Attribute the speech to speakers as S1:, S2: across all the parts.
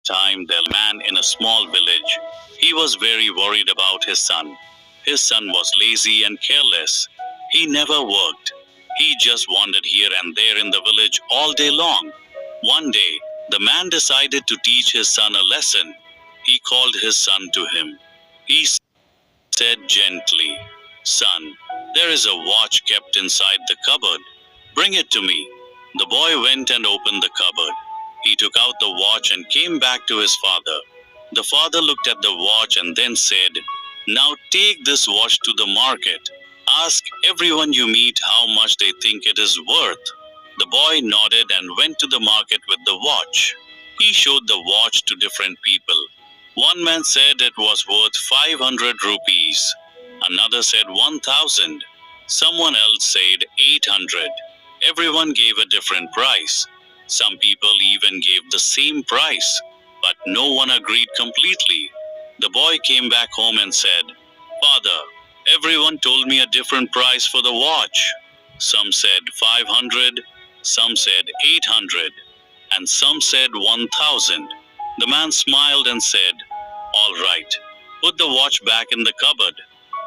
S1: time there was a man in a small village. He was very worried about his son. His son was lazy and careless. He never worked. He just wandered here and there in the village all day long. One day, the man decided to teach his son a lesson. He called his son to him. He said gently, "Son, there is a watch kept inside the cupboard. Bring it to me." The boy went and opened the cupboard. He took out the watch and came back to his father. The father looked at the watch and then said, "Now take this watch to the market. Ask everyone you meet how much they think it is worth." The boy nodded and went to the market with the watch. He showed the watch to different people. One man said it was worth 500 rupees. Another said 1,000. Someone else said 800. Everyone gave a different price. Some people even gave the same price, but no one agreed completely. The boy came back home and said, "Father, everyone told me a different price for the watch. Some said 500, some said 800, and some said 1,000. The man smiled and said, "All right, put the watch back in the cupboard."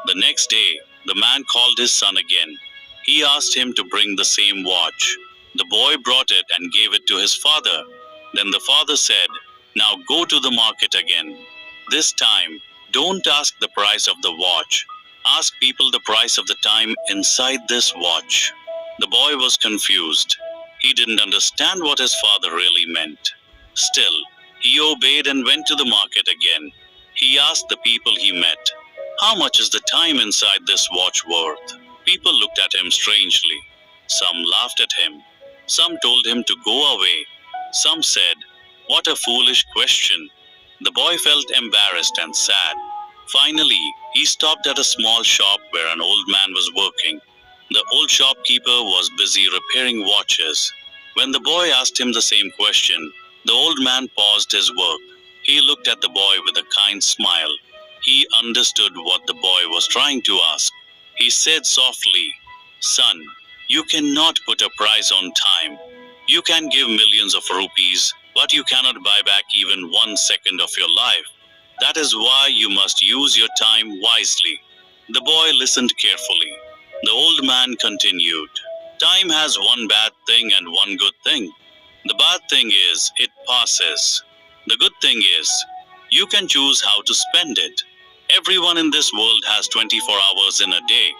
S1: The next day, the man called his son again. He asked him to bring the same watch. The boy brought it and gave it to his father. Then the father said, "Now go to the market again. This time, don't ask the price of the watch. Ask people the price of the time inside this watch." The boy was confused. He didn't understand what his father really meant. Still, he obeyed and went to the market again. He asked the people he met, "How much is the time inside this watch worth?" People looked at him strangely. Some laughed at him. Some told him to go away. Some said, "What a foolish question." The boy felt embarrassed and sad. Finally, he stopped at a small shop where an old man was working. The old shopkeeper was busy repairing watches. When the boy asked him the same question, the old man paused his work. He looked at the boy with a kind smile. He understood what the boy was trying to ask. He said softly, "Son, you cannot put a price on time. You can give millions of rupees, but you cannot buy back even 1 second of your life. That is why you must use your time wisely." The boy listened carefully. The old man continued, "Time has one bad thing and one good thing. The bad thing is it passes. The good thing is you can choose how to spend it. Everyone in this world has 24 hours in a day,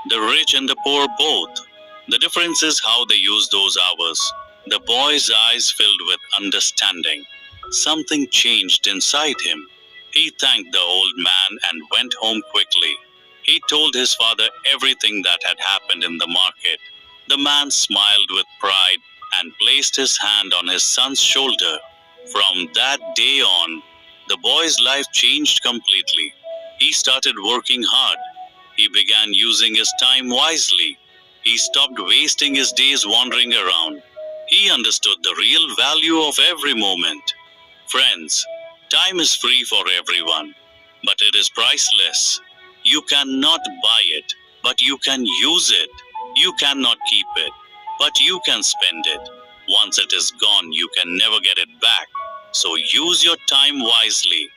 S1: the rich and the poor both. The difference is how they use those hours." The boy's eyes filled with understanding. Something changed inside him. He thanked the old man and went home quickly. He told his father everything that had happened in the market. The man smiled with pride and placed his hand on his son's shoulder. From that day on, the boy's life changed completely. He started working hard. He began using his time wisely. He stopped wasting his days wandering around. He understood the real value of every moment. Friends, time is free for everyone, but it is priceless. You cannot buy it, but you can use it. You cannot keep it, but you can spend it. Once it is gone, you can never get it back. So use your time wisely.